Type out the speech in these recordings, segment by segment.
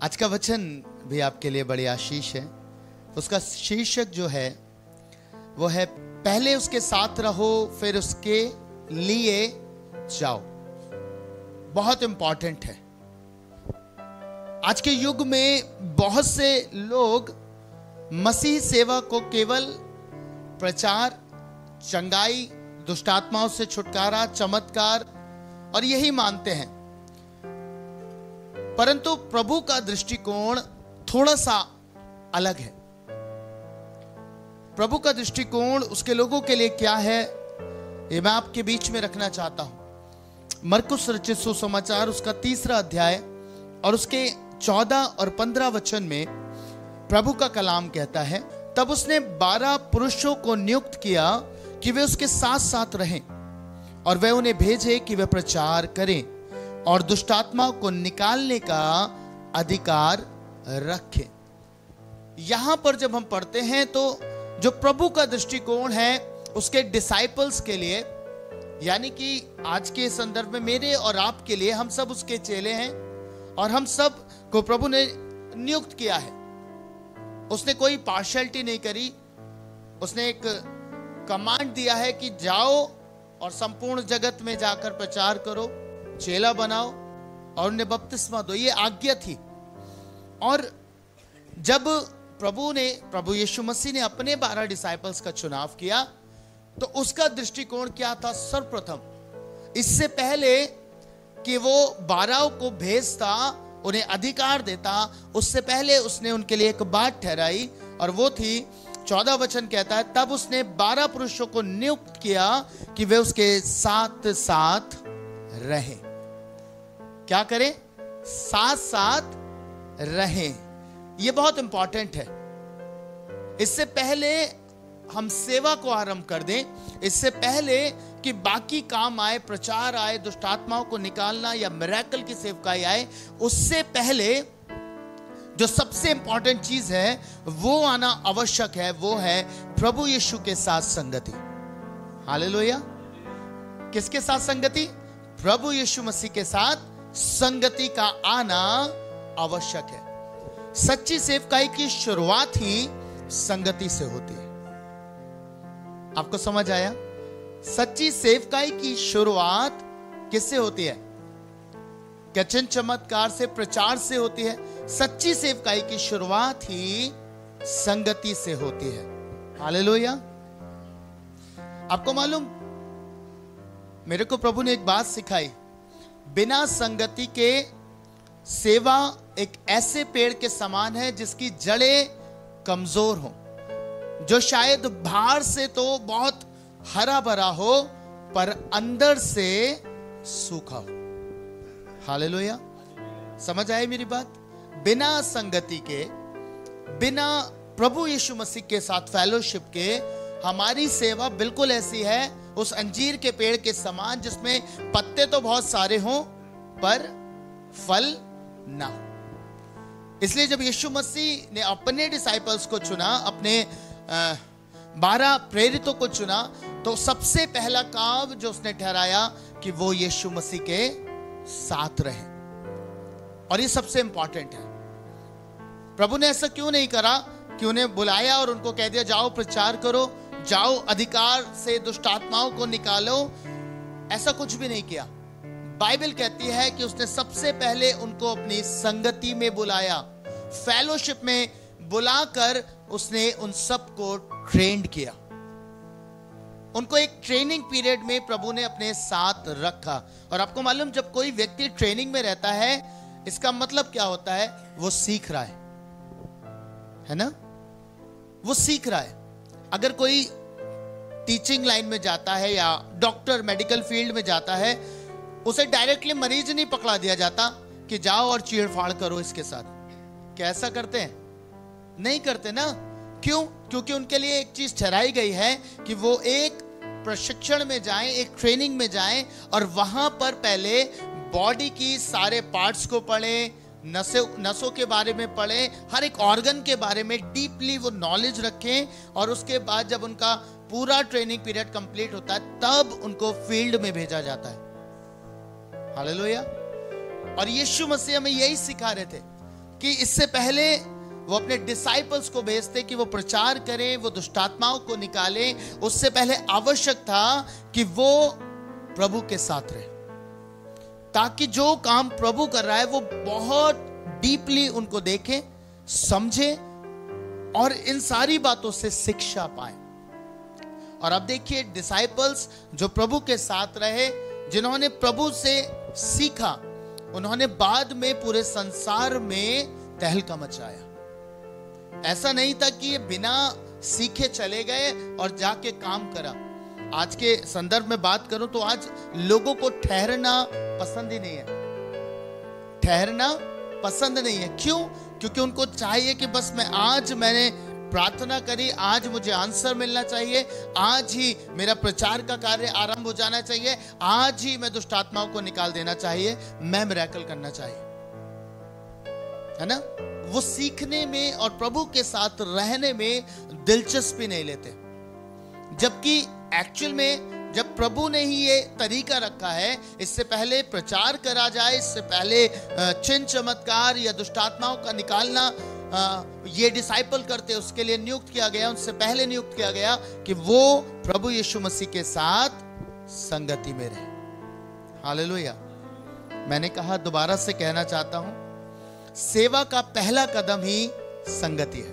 आज का वचन भी आपके लिए बड़ी आशीष है। उसका शीर्षक जो है वो है, पहले उसके साथ रहो फिर उसके लिए जाओ। बहुत इंपॉर्टेंट है। आज के युग में बहुत से लोग मसीह सेवा को केवल प्रचार, चंगाई, दुष्टात्माओं से छुटकारा, चमत्कार और यही मानते हैं, परंतु प्रभु का दृष्टिकोण थोड़ा सा अलग है। प्रभु का दृष्टिकोण उसके लोगों के लिए क्या है, ये मैं आपके बीच में रखना चाहता हूं। मरकुस रचित सुसमाचार उसका 3 अध्याय और उसके 14 और 15 वचन में प्रभु का कलाम कहता है, तब उसने 12 पुरुषों को नियुक्त किया कि वे उसके साथ साथ रहें और वे उन्हें भेजे कि वे प्रचार करें और दुष्टात्मा को निकालने का अधिकार रखें। यहां पर जब हम पढ़ते हैं तो जो प्रभु का दृष्टिकोण है उसके डिसाइपल्स के लिए, यानी कि आज के संदर्भ में मेरे और आपके लिए, हम सब उसके चेले हैं और हम सब को प्रभु ने नियुक्त किया है। उसने कोई पार्शियलिटी नहीं करी। उसने एक कमांड दिया है कि जाओ और संपूर्ण जगत में जाकर प्रचार करो, चेला बनाओ और उन्हें बपतिस्मा दो। ये आज्ञा थी। और जब प्रभु यीशु मसीह ने अपने 12 डिसाइपल्स का चुनाव किया तो उसका दृष्टिकोण क्या था? सर्वप्रथम, इससे पहले कि वो 12 को भेजता, उन्हें अधिकार देता, उससे पहले उसने उनके लिए एक बात ठहराई और वो थी, 14 वचन कहता है, तब उसने 12 पुरुषों को नियुक्त किया कि वे उसके साथ साथ रहें। क्या करें? साथ साथ रहें। यह बहुत इंपॉर्टेंट है। इससे पहले हम सेवा को आरंभ कर दें, इससे पहले कि बाकी काम आए, प्रचार आए, दुष्टात्माओं को निकालना या मिरेकल की सेवकाई आए, उससे पहले जो सबसे इंपॉर्टेंट चीज है वो आना आवश्यक है, वो है प्रभु यीशु के साथ संगति। हालेलुया। किसके साथ संगति? प्रभु यीशु मसीह के साथ संगति का आना आवश्यक है। सच्ची सेवकाई की शुरुआत ही संगति से होती है। आपको समझ आया? सच्ची सेवकाई की शुरुआत किससे होती है? वचन चमत्कार से, प्रचार से होती है। सच्ची सेवकाई की शुरुआत ही संगति से होती है। हालेलुया। आपको मालूम, मेरे को प्रभु ने एक बात सिखाई, बिना संगति के सेवा एक ऐसे पेड़ के समान है जिसकी जड़ें कमजोर हो, जो शायद बाहर से तो बहुत हरा भरा हो पर अंदर से सूखा हो। हालेलुया। समझ आए मेरी बात? बिना संगति के, बिना प्रभु यीशु मसीह के साथ फेलोशिप के हमारी सेवा बिल्कुल ऐसी है, उस अंजीर के पेड़ के समान जिसमें पत्ते तो बहुत सारे हों पर फल ना हो। इसलिए जब यीशु मसीह ने अपने डिसाइपल्स को चुना, अपने 12 प्रेरितों को चुना, तो सबसे पहला काम जो उसने ठहराया कि वो यीशु मसीह के साथ रहे। और ये सबसे इंपॉर्टेंट है। प्रभु ने ऐसा क्यों नहीं करा कि उन्हें बुलाया और उनको कह दिया जाओ प्रचार करो, जाओ अधिकार से दुष्टात्माओं को निकालो? ऐसा कुछ भी नहीं किया। बाइबल कहती है कि उसने सबसे पहले उनको अपनी संगति में बुलाया, फेलोशिप में बुलाकर उसने उन सबको ट्रेंड किया। उनको एक ट्रेनिंग पीरियड में प्रभु ने अपने साथ रखा। और आपको मालूम, जब कोई व्यक्ति ट्रेनिंग में रहता है, इसका मतलब क्या होता है? वो सीख रहा है ना? वो सीख रहा है। अगर कोई टीचिंग लाइन में जाता है या डॉक्टर मेडिकल फील्ड में जाता है, उसे डायरेक्टली मरीज नहीं पकड़ा दिया जाता कि जाओ और चीड़-फाड़ करो इसके साथ। क्या ऐसा करते हैं? नहीं करते ना। क्यों? क्योंकि उनके लिए एक चीज ठहराई गई है कि वो एक प्रशिक्षण में जाएं, एक ट्रेनिंग में जाएं और वहां पर पहले बॉडी की सारे पार्ट्स को पढ़ें, नसों के बारे में पढ़ें, हर एक ऑर्गन के बारे में डीपली वो नॉलेज रखें और उसके बाद जब उनका पूरा ट्रेनिंग पीरियड कंप्लीट होता है तब उनको फील्ड में भेजा जाता है। हालेलुया। और यीशु मसीह हमें यही सिखा रहे थे कि इससे पहले वो अपने डिसाइपल्स को भेजते कि वो प्रचार करें, वो दुष्टात्माओं को निकालें, उससे पहले आवश्यक था कि वो प्रभु के साथ रहे, ताकि जो काम प्रभु कर रहा है वो बहुत डीपली उनको देखें, समझे और इन सारी बातों से शिक्षा पाए। और अब देखिए, डिसाइपल्स जो प्रभु के साथ रहे, जिन्होंने प्रभु से सीखा, उन्होंने बाद में पूरे संसार में तहलका मचाया। ऐसा नहीं था कि ये बिना सीखे चले गए और जाके काम करा। आज के संदर्भ में बात करूं तो आज लोगों को ठहरना पसंद ही नहीं है। ठहरना पसंद नहीं है। क्यों? क्योंकि उनको चाहिए कि बस मैंने प्रार्थना करी, आज मुझे आंसर मिलना चाहिए, आज ही मेरा प्रचार का कार्य आरंभ हो जाना चाहिए, आज ही मैं दुष्ट आत्माओं को निकाल देना चाहिए, मैं मिरेकल करना चाहिए, है ना। वो सीखने में और प्रभु के साथ रहने में दिलचस्पी नहीं लेते, जबकि एक्चुअल में जब प्रभु ने ही ये तरीका रखा है, इससे पहले प्रचार करा जाए, इससे पहले चिन्ह चमत्कार या दुष्टात्माओं का निकालना ये डिसाइपल करते, उसके लिए नियुक्त किया गया, उनसे पहले नियुक्त किया गया कि वो प्रभु यीशु मसीह के साथ संगति में रहे। हालेलुया। मैंने कहा, दोबारा से कहना चाहता हूं, सेवा का पहला कदम ही संगति है।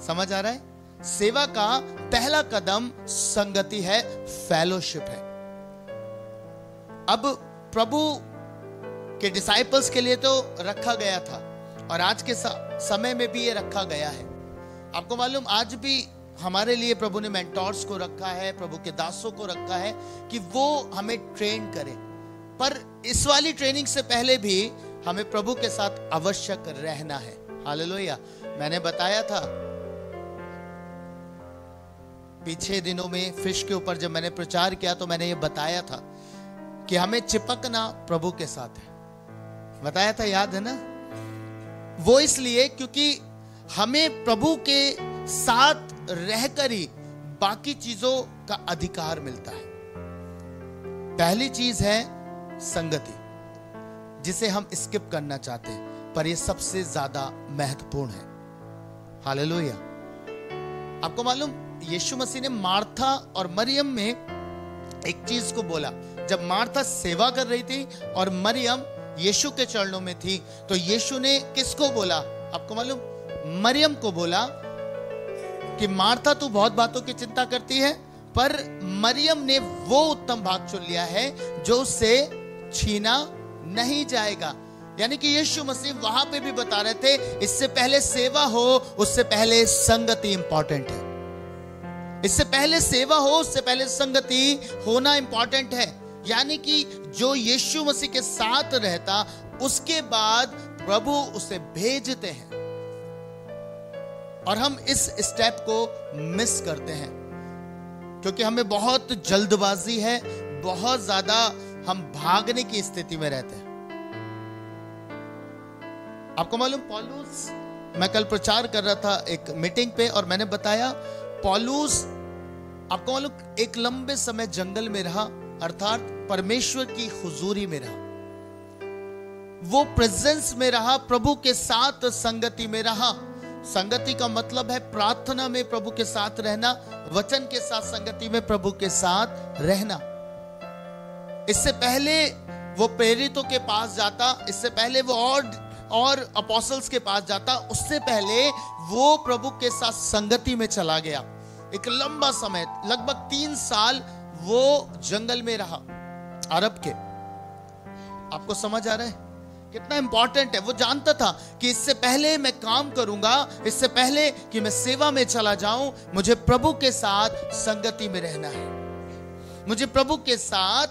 समझ आ रहा है? सेवा का पहला कदम संगति है, फेलोशिप है। अब प्रभु के डिसाइपल्स के लिए तो रखा गया था और आज के समय में भी ये रखा गया है। आपको मालूम, आज भी हमारे लिए प्रभु ने मेंटोर्स को रखा है, प्रभु के दासों को रखा है कि वो हमें ट्रेन करें। पर इस वाली ट्रेनिंग से पहले भी हमें प्रभु के साथ आवश्यक रहना है। हालेलुया। मैंने बताया था पीछे दिनों में फिश के ऊपर जब मैंने प्रचार किया तो मैंने ये बताया था कि हमें चिपकना प्रभु के साथ है। बताया था, याद है ना? वो इसलिए क्योंकि हमें प्रभु के साथ रहकर ही बाकी चीजों का अधिकार मिलता है। पहली चीज है संगति, जिसे हम स्किप करना चाहते हैं, पर यह सबसे ज्यादा महत्वपूर्ण है। हालेलुया। आपको मालूम, यीशु मसीह ने मार्था और मरियम में एक चीज को बोला। जब मार्था सेवा कर रही थी और मरियम यीशु के चरणों में थी, तो यीशु ने किसको बोला? आपको मालूम, मरियम को बोला कि मार्था तू बहुत बातों की चिंता करती है, पर मरियम ने वो उत्तम भाग चुन लिया है जो उससे छीना नहीं जाएगा। यानी कि यीशु मसीह वहां पे भी बता रहे थे, इससे पहले सेवा हो, उससे पहले संगति इंपॉर्टेंट है। इससे पहले सेवा हो, उससे पहले संगति होना इंपॉर्टेंट है। यानी कि जो यीशु मसीह के साथ रहता, उसके बाद प्रभु उसे भेजते हैं और हम इस स्टेप को मिस करते हैं क्योंकि हमें बहुत जल्दबाजी है, बहुत ज्यादा हम भागने की स्थिति में रहते हैं। आपको मालूम, पौलुस, मैं कल प्रचार कर रहा था एक मीटिंग पे और मैंने बताया, पौलुस आपको मालूम एक लंबे समय जंगल में रहा, अर्थात परमेश्वर की हुजूरी में रहा, वो प्रेजेंस में रहा, प्रभु के साथ संगति में रहा। संगति का मतलब है प्रार्थना में प्रभु के साथ रहना, वचन के साथ संगति में प्रभु के साथ रहना। इससे पहले वो प्रेरितों के पास जाता, इससे पहले वो और अपोस्टल्स के पास जाता, उससे पहले वो प्रभु के साथ संगति में चला गया। एक लंबा समय, लगभग 3 साल वो जंगल में रहा, अरब के। आपको समझ आ रहा है कितना इंपॉर्टेंट है? वो जानता था कि इससे पहले मैं काम करूंगा, इससे पहले कि मैं सेवा में चला जाऊं, मुझे प्रभु के साथ संगति में रहना है, मुझे प्रभु के साथ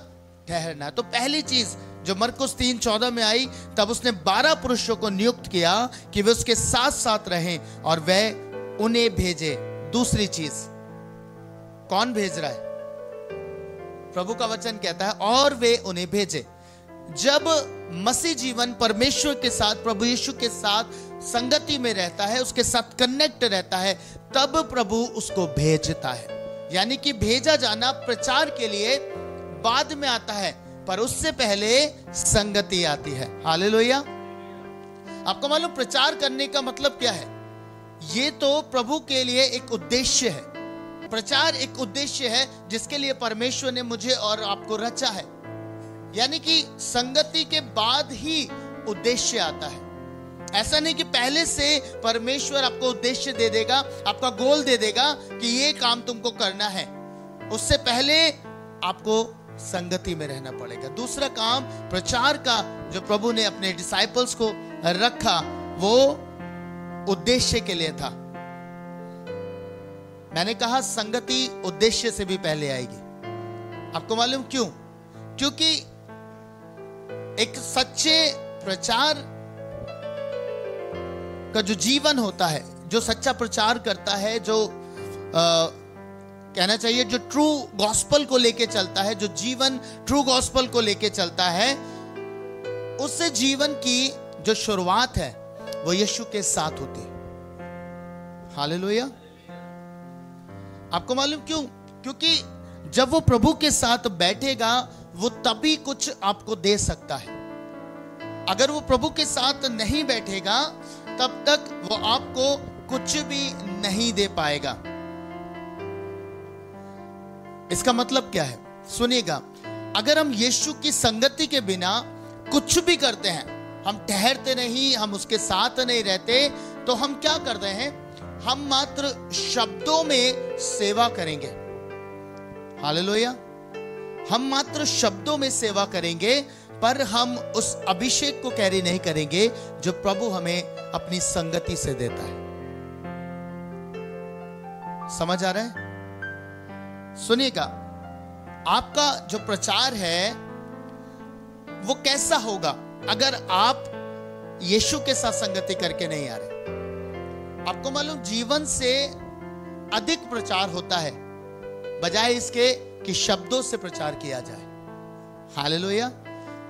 ठहरना है। तो पहली चीज जो मरकुस 3:14 में आई, तब उसने 12 पुरुषों को नियुक्त किया कि वे उसके साथ साथ रहें और वह उन्हें भेजे। दूसरी चीज, कौन भेज रहा है? प्रभु का वचन कहता है और वे उन्हें भेजे। जब मसीह जीवन परमेश्वर के साथ, प्रभु यीशु के साथ संगति में रहता है, उसके साथ कनेक्ट रहता है, तब प्रभु उसको भेजता है। यानी कि भेजा जाना प्रचार के लिए बाद में आता है, पर उससे पहले संगति आती है। हालेलुया। आपको मालूम प्रचार करने का मतलब क्या है? ये तो प्रभु के लिए एक उद्देश्य है। प्रचार एक उद्देश्य है जिसके लिए परमेश्वर ने मुझे और आपको रचा है। यानी कि संगति के बाद ही उद्देश्य आता है। ऐसा नहीं कि पहले से परमेश्वर आपको उद्देश्य दे देगा, आपका गोल दे देगा कि ये काम तुमको करना है। उससे पहले आपको संगति में रहना पड़ेगा। दूसरा काम प्रचार का जो प्रभु ने अपने डिसाइपल्स को रखा वो उद्देश्य के लिए था। मैंने कहा संगति उद्देश्य से भी पहले आएगी। आपको मालूम क्यों? क्योंकि एक सच्चे प्रचार का जो जीवन होता है, जो सच्चा प्रचार करता है, जो कहना चाहिए जो ट्रू गॉस्पल को लेके चलता है, जो जीवन ट्रू गॉस्पल को लेके चलता है, उससे जीवन की जो शुरुआत है वो यीशु के साथ होती है। हालेलुया। आपको मालूम क्यों? क्योंकि जब वो प्रभु के साथ बैठेगा वो तभी कुछ आपको दे सकता है। अगर वो प्रभु के साथ नहीं बैठेगा तब तक वो आपको कुछ भी नहीं दे पाएगा। इसका मतलब क्या है? सुनिएगा, अगर हम यीशु की संगति के बिना कुछ भी करते हैं, हम ठहरते नहीं, हम उसके साथ नहीं रहते, तो हम क्या कर रहे हैं? हम मात्र शब्दों में सेवा करेंगे। हालेलुया। हम मात्र शब्दों में सेवा करेंगे, पर हम उस अभिषेक को कैरी नहीं करेंगे जो प्रभु हमें अपनी संगति से देता है। समझ आ रहा है? सुनिएगा, आपका जो प्रचार है वो कैसा होगा अगर आप यीशु के साथ संगति करके नहीं आ रहे? आपको मालूम जीवन से अधिक प्रचार होता है बजाय इसके कि शब्दों से प्रचार किया जाए। हालेलुया।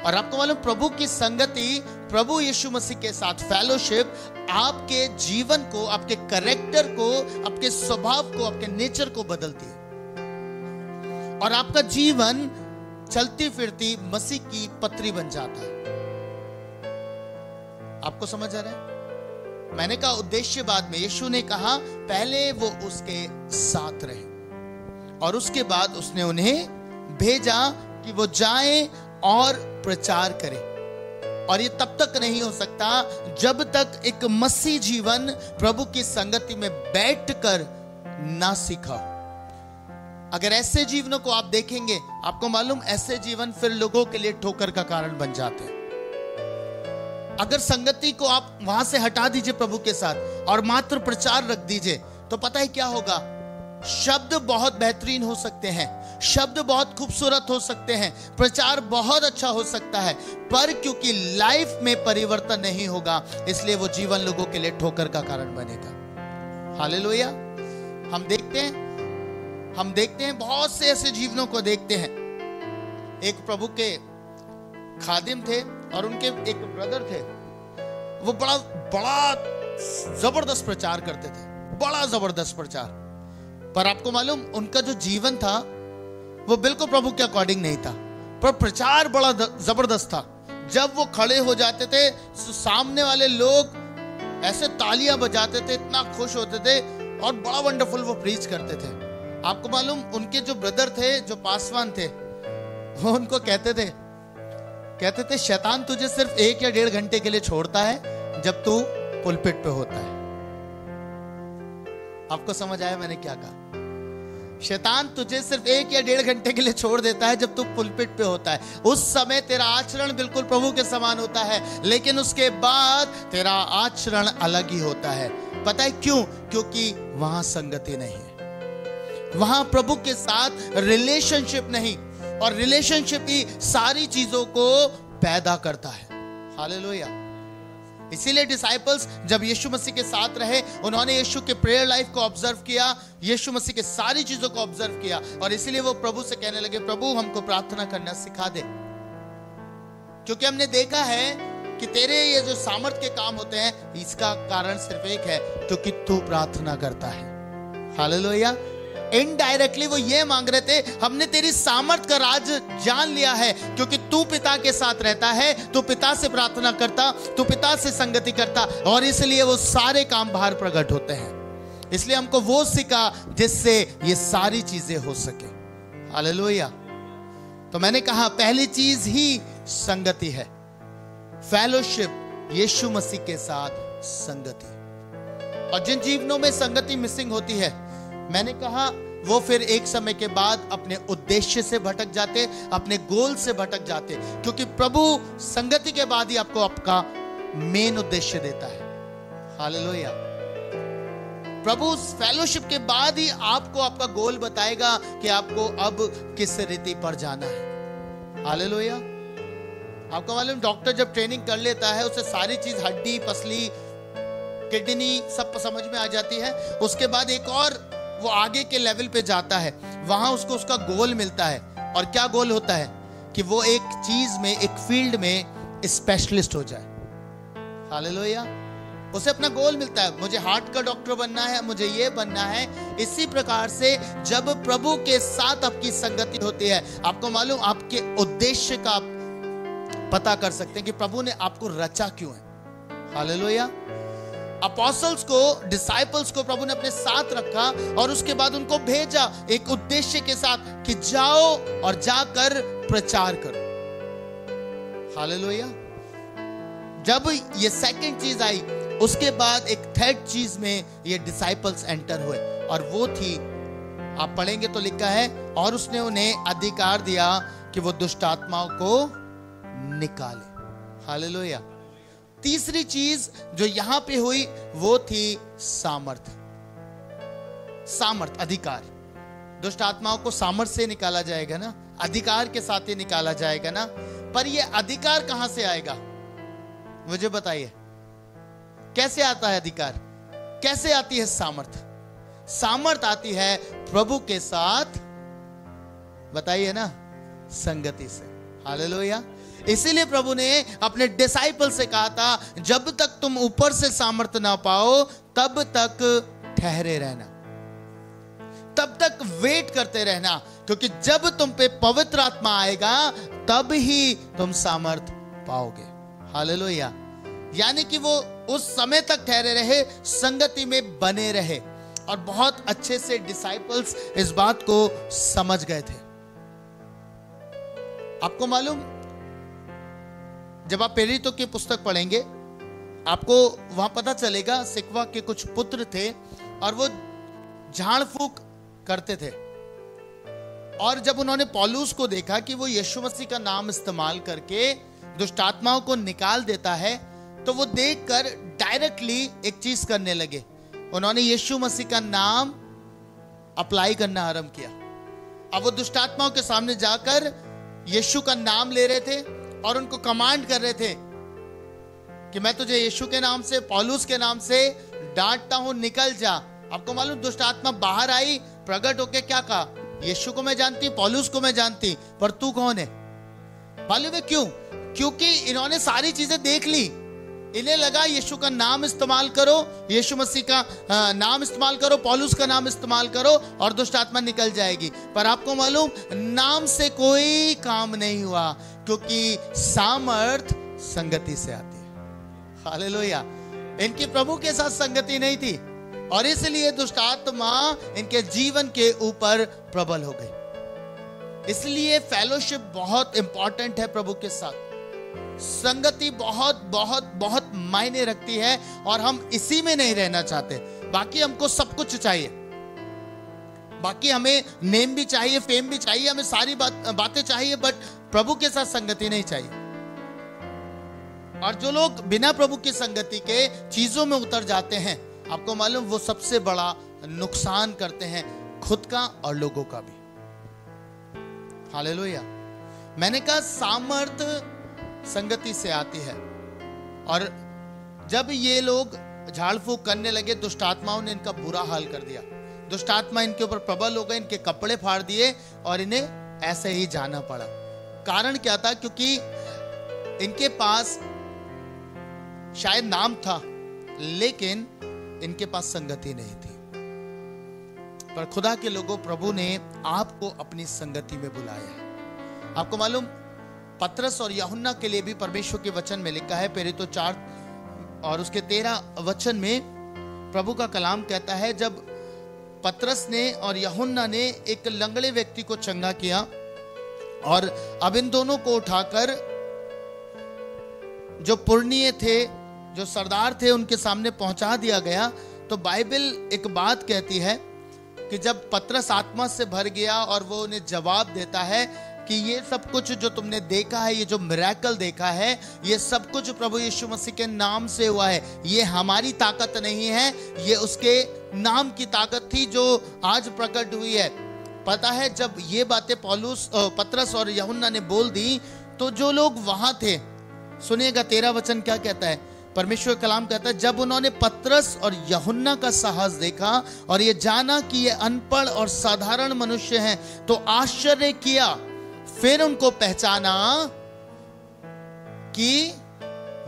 और आपको मालूम प्रभु की संगति, प्रभु यीशु मसीह के साथ फेलोशिप आपके जीवन को, आपके कैरेक्टर को, आपके स्वभाव को, आपके नेचर को बदलती है और आपका जीवन चलती फिरती मसीह की पत्री बन जाता है। आपको समझ आ रहा है? मैंने कहा उद्देश्य बाद में। यीशु ने कहा पहले वो उसके साथ रहे और उसके बाद उसने उन्हें भेजा कि वो जाएं और प्रचार करें। और ये तब तक नहीं हो सकता जब तक एक मसीह जीवन प्रभु की संगति में बैठकर ना सीखा। अगर ऐसे जीवनों को आप देखेंगे, आपको मालूम ऐसे जीवन फिर लोगों के लिए ठोकर का कारण बन जाते हैं। अगर संगति को आप वहां से हटा दीजिए प्रभु के साथ और मात्र प्रचार रख दीजिए, तो पता है क्या होगा? शब्द बहुत बेहतरीन हो सकते हैं, शब्द बहुत खूबसूरत हो सकते हैं, प्रचार बहुत अच्छा हो सकता है, पर क्योंकि लाइफ में परिवर्तन नहीं होगा, इसलिए वो जीवन लोगों के लिए ठोकर का कारण बनेगा। हालेलुया। हम देखते हैं बहुत से ऐसे जीवनों को देखते हैं। एक प्रभु के खादिम थे और उनके एक ब्रदर थे। वो बड़ा जबरदस्त प्रचार करते थे, बड़ा जबरदस्त प्रचार। पर आपको मालूम उनका जो जीवन था वो बिल्कुल प्रभु के अकॉर्डिंग नहीं था, पर प्रचार बड़ा जबरदस्त था। जब वो खड़े हो जाते थे सामने वाले लोग ऐसे तालियां बजाते थे, इतना खुश होते थे और बड़ा वंडरफुल वो प्रीच करते थे। आपको मालूम उनके जो ब्रदर थे, जो पासवान थे, वो उनको कहते थे शैतान तुझे सिर्फ 1 या 1.5 घंटे के लिए छोड़ता है जब तू पुलपिट पे होता है। आपको समझ आया मैंने क्या कहा? शैतान तुझे सिर्फ 1 या 1.5 घंटे के लिए छोड़ देता है जब तू पुलपिट पे होता है। उस समय तेरा आचरण बिल्कुल प्रभु के समान होता है, लेकिन उसके बाद तेरा आचरण अलग ही होता है। पता है क्यों? क्योंकि वहां संगति नहीं है, वहां प्रभु के साथ रिलेशनशिप नहीं, और रिलेशनशिप ही सारी चीजों को पैदा करता है। हालेलुया। इसीलिए डिसाइपल्स जब यीशु मसीह के साथ रहे, उन्होंने यीशु के प्रेयर लाइफ को ऑब्जर्व किया, यीशु मसीह के सारी चीजों को ऑब्जर्व किया, और इसीलिए वो प्रभु से कहने लगे प्रभु हमको प्रार्थना करना सिखा दे, क्योंकि हमने देखा है कि तेरे ये जो सामर्थ के काम होते हैं इसका कारण सिर्फ एक है, क्योंकि तू प्रार्थना करता है। हालेलुया। इनडायरेक्टली वो ये मांग रहे थे, हमने तेरी सामर्थ का राज जान लिया है, क्योंकि तू पिता के साथ रहता है, तू पिता से प्रार्थना करता, तू पिता से संगति करता, और इसलिए वो सारे काम बाहर प्रकट होते हैं। इसलिए हमको वो सीखा जिससे ये सारी चीजें हो सके। हालेलुया। तो मैंने कहा पहली चीज ही संगति है, फेलोशिप, यीशु मसीह के साथ संगति। और जिन जीवनों में संगति मिसिंग होती है, मैंने कहा वो फिर एक समय के बाद अपने उद्देश्य से भटक जाते, अपने गोल से भटक जाते, क्योंकि प्रभु संगति के बाद ही आपको आपका मेन उद्देश्य देता है। हालेलुया। प्रभु फेलोशिप के बाद ही आपको आपका गोल बताएगा कि आपको अब किस रीति पर जाना है। हालेलुया। आपको मालूम, डॉक्टर जब ट्रेनिंग कर लेता है, उसे सारी चीज, हड्डी, पसली, किडनी सब समझ में आ जाती है। उसके बाद एक और वो आगे के लेवल पे जाता है, वहां उसको उसका गोल मिलता है। और क्या गोल होता है? कि वो एक चीज में, एक फील्ड में स्पेशलिस्ट हो जाए। हालेलुया। उसे अपना गोल मिलता है, मुझे हार्ट का डॉक्टर बनना है, मुझे ये बनना है। इसी प्रकार से जब प्रभु के साथ आपकी संगति होती है, आपको मालूम, आपके उद्देश्य का आप पता कर सकते हैं कि प्रभु ने आपको रचा क्यों है। हालेलुया। अपोस्टल्स को, डिसाइपल्स को प्रभु ने अपने साथ रखा और उसके बाद उनको भेजा एक उद्देश्य के साथ कि जाओ और जाकर प्रचार करो। हालेलुया। जब ये सेकंड चीज आई, उसके बाद एक थर्ड चीज में ये डिसाइपल्स एंटर हुए, और वो थी, आप पढ़ेंगे तो लिखा है, और उसने उन्हें अधिकार दिया कि वो दुष्ट आत्माओं को निकाले। हालेलुया। तीसरी चीज जो यहां पे हुई वो थी सामर्थ। सामर्थ, अधिकार। दुष्ट आत्माओं को सामर्थ से निकाला जाएगा ना, अधिकार के साथ ही निकाला जाएगा ना। पर ये अधिकार कहां से आएगा, मुझे बताइए। कैसे आता है अधिकार? कैसे आती है सामर्थ? सामर्थ आती है प्रभु के साथ, बताइए ना, संगति से। हालेलुया। इसीलिए प्रभु ने अपने डिसाइपल से कहा था, जब तक तुम ऊपर से सामर्थ ना पाओ तब तक ठहरे रहना, तब तक वेट करते रहना, क्योंकि जब तुम पे पवित्र आत्मा आएगा तब ही तुम सामर्थ पाओगे। हालेलुया। यानी कि वो उस समय तक ठहरे रहे, संगति में बने रहे, और बहुत अच्छे से डिसाइपल्स इस बात को समझ गए थे। आपको मालूम, जब आप प्रेरितों की पुस्तक पढ़ेंगे, आपको वहां पता चलेगा सिकवा के कुछ पुत्र थे और वो झाड़ फूक करते थे। और जब उन्होंने पौलुस को देखा कि वो यीशु मसीह का नाम इस्तेमाल करके दुष्ट आत्माओं को निकाल देता है, तो वो देखकर डायरेक्टली एक चीज करने लगे। उन्होंने यीशु मसीह का नाम अप्लाई करना आरंभ किया। अब वो दुष्ट आत्माओं के सामने जाकर यीशु का नाम ले रहे थे और उनको कमांड कर रहे थे कि मैं तुझे यीशु के नाम से, पौलुस के नाम से डांटता हूं, निकल जा। आपको मालूम, दुष्ट आत्मा बाहर आई, प्रकट होके क्या कहा? यीशु को मैं जानती, पौलुस को मैं जानती, पर तू कौन है? मालूम है क्यों? क्योंकि इन्होंने सारी चीजें देख ली। इन्हें लगा यीशु का नाम इस्तेमाल करो, यीशु मसीह का नाम इस्तेमाल करो, पौलुस का नाम इस्तेमाल करो और दुष्ट आत्मा निकल जाएगी। पर आपको मालूम, नाम से कोई काम नहीं हुआ, क्योंकि सामर्थ संगति से आती है। हालेलुया। इनकी प्रभु के साथ संगति नहीं थी और इसलिए दुष्ट आत्मा इनके जीवन के ऊपर प्रबल हो गई। इसलिए फेलोशिप बहुत इंपॉर्टेंट है प्रभु के साथ। संगति बहुत बहुत बहुत मायने रखती है और हम इसी में नहीं रहना चाहते। बाकी हमको सब कुछ चाहिए, बाकी हमें नेम भी चाहिए, फेम भी चाहिए, हमें सारी बातें चाहिए, बट प्रभु के साथ संगति नहीं चाहिए। और जो लोग बिना प्रभु की संगति के चीजों में उतर जाते हैं, आपको मालूम, वो सबसे बड़ा नुकसान करते हैं, खुद का और लोगों का भी। हालेलुया। मैंने कहा सामर्थ संगति से आती है। और जब ये लोग झाड़ फूक करने लगे, दुष्ट आत्माओं ने इनका बुरा हाल कर दिया। दुष्ट आत्मा इनके ऊपर प्रबल हो गए, इनके कपड़े फाड़ दिए और इन्हें ऐसे ही जाना पड़ा। कारण क्या था? क्योंकि इनके पास शायद नाम था, लेकिन इनके पास संगति नहीं थी। पर खुदा के लोगों, प्रभु ने आपको अपनी संगति में बुलाया है। आपको मालूम, पतरस और यूहन्ना के लिए भी परमेश्वर के वचन में लिखा है, प्रेरितों 4 और उसके 13 वचन में प्रभु का कलाम कहता है, जब पतरस ने और यूहन्ना ने एक लंगड़े व्यक्ति को चंगा किया और अब इन दोनों को उठाकर जो पुरनिये थे, जो सरदार थे, उनके सामने पहुंचा दिया गया। तो बाइबल एक बात कहती है कि जब पतरस आत्मा से भर गया और वो उन्हें जवाब देता है कि ये सब कुछ जो तुमने देखा है, ये जो मिरेकल देखा है, ये सब कुछ प्रभु यीशु मसीह के नाम से हुआ है। ये हमारी ताकत नहीं है, ये उसके नाम की ताकत थी जो आज प्रकट हुई है। पता है, जब ये बातें पतरस और यूहन्ना ने बोल दी तो जो लोग वहां थे, सुनिएगा 13 वचन क्या कहता है। परमेश्वर कलाम कहता है, जब उन्होंने पतरस और यूहन्ना का साहस देखा और ये जाना कि ये अनपढ़ और साधारण मनुष्य हैं, तो आश्चर्य किया। फिर उनको पहचाना कि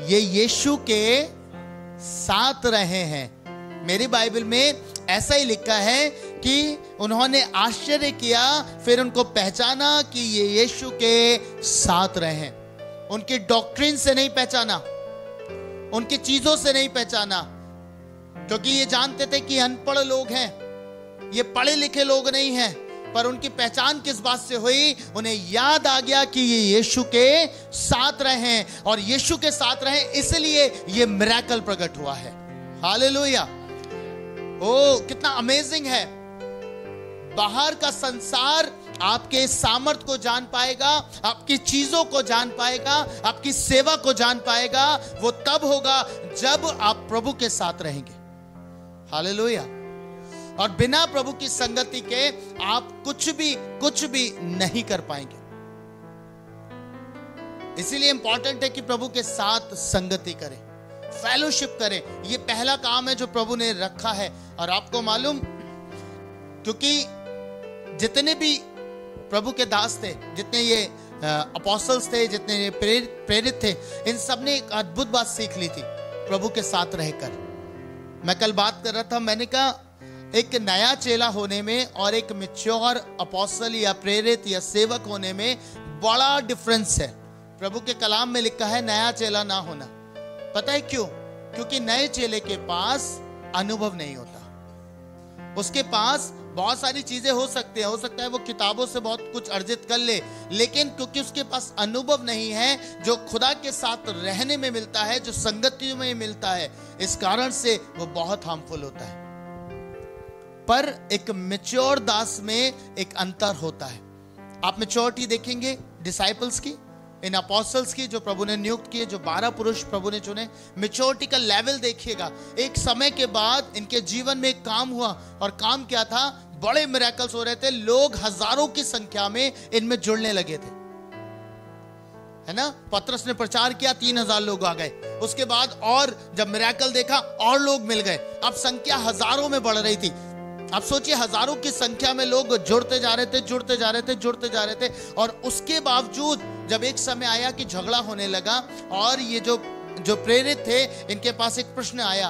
ये यीशु के साथ रहे हैं। मेरी बाइबल में ऐसा ही लिखा है कि उन्होंने आश्चर्य किया, फिर उनको पहचाना कि ये यीशु के साथ रहे हैं। उनकी डॉक्ट्रिन से नहीं पहचाना, उनकी चीजों से नहीं पहचाना, क्योंकि ये जानते थे कि अनपढ़ लोग हैं, ये पढ़े लिखे लोग नहीं हैं। पर उनकी पहचान किस बात से हुई? उन्हें याद आ गया कि ये यीशु के साथ रहे और यीशु के साथ रहे, इसलिए ये मिरेकल प्रकट हुआ है। हालेलुया! ओ कितना अमेजिंग है। बाहर का संसार आपके सामर्थ को जान पाएगा, आपकी चीजों को जान पाएगा, आपकी सेवा को जान पाएगा, वो तब होगा जब आप प्रभु के साथ रहेंगे। हालेलुया! और बिना प्रभु की संगति के आप कुछ भी नहीं कर पाएंगे। इसीलिए इंपॉर्टेंट है कि प्रभु के साथ संगति करें, फेलोशिप करें। ये पहला काम है जो प्रभु ने रखा है। और आपको मालूम, क्योंकि जितने भी प्रभु के दास थे, जितने ये अपोस्टल्स थे, जितने ये प्रेरित थे, इन सब ने एक अद्भुत बात सीख ली थी प्रभु के साथ रहकर। मैं कल बात कर रहा था, मैंने कहा एक नया चेला होने में और एक मैच्योर अपोस्टल या प्रेरित या सेवक होने में बड़ा डिफरेंस है। प्रभु के कलाम में लिखा है नया चेला ना होना। पता है क्यों? क्योंकि नए चेले के पास अनुभव नहीं होता। उसके पास बहुत सारी चीजें हो सकती है, हो सकता है वो किताबों से बहुत कुछ अर्जित कर ले, लेकिन क्योंकि उसके पास अनुभव नहीं है जो खुदा के साथ रहने में मिलता है, जो संगति में मिलता है, इस कारण से वो बहुत हार्मफुल होता है। पर एक मैच्योर दास में एक अंतर होता है। आप मैच्योरिटी देखेंगे डिसाइपल्स की, इन अपोस्टल्स की जो प्रभु ने नियुक्त किए, जो 12 पुरुष प्रभु ने चुने, मैच्योरिटी का लेवल देखिएगा। एक समय के बाद इनके जीवन में एक काम हुआ, और काम क्या था? बड़े मिरेकल्स हो रहे थे, लोग हजारों की संख्या में इनमें जुड़ने लगे थे, है ना। पतरस ने प्रचार किया, 3000 लोग आ गए। उसके बाद और जब मिरेकल देखा, और लोग मिल गए। अब संख्या हजारों में बढ़ रही थी। आप सोचिए, हजारों की संख्या में लोग जुड़ते जा रहे थे। और उसके बावजूद जब एक समय आया कि झगड़ा होने लगा, और ये जो प्रेरित थे, इनके पास एक प्रश्न आया,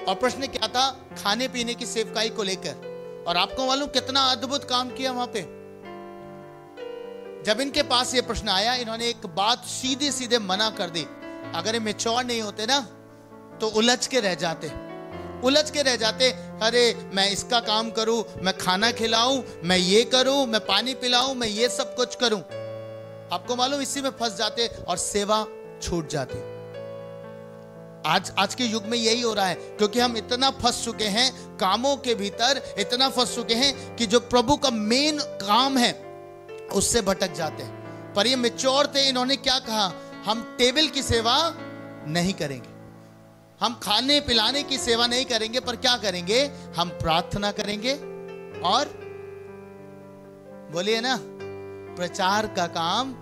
और प्रश्न क्या था? खाने पीने की सेवकाई को लेकर। और आपको मालूम कितना अद्भुत काम किया वहां पे। जब इनके पास ये प्रश्न आया, इन्होंने एक बात सीधे सीधे मना कर दी। अगर ये मैच्योर नहीं होते ना, तो उलझ के रह जाते। अरे मैं इसका काम करूं, मैं खाना खिलाऊं, मैं ये करूं, मैं पानी पिलाऊं, मैं ये सब कुछ करूं। आपको मालूम, इसी में फंस जाते और सेवा छूट जाती। आज के युग में यही हो रहा है, क्योंकि हम इतना फंस चुके हैं कामों के भीतर, इतना फंस चुके हैं कि जो प्रभु का मेन काम है उससे भटक जाते हैं। पर ये मैच्योर थे, इन्होंने क्या कहा? हम टेबल की सेवा नहीं करेंगे, हम खाने पिलाने की सेवा नहीं करेंगे, पर क्या करेंगे? हम प्रार्थना करेंगे और बोलिए ना, प्रचार का काम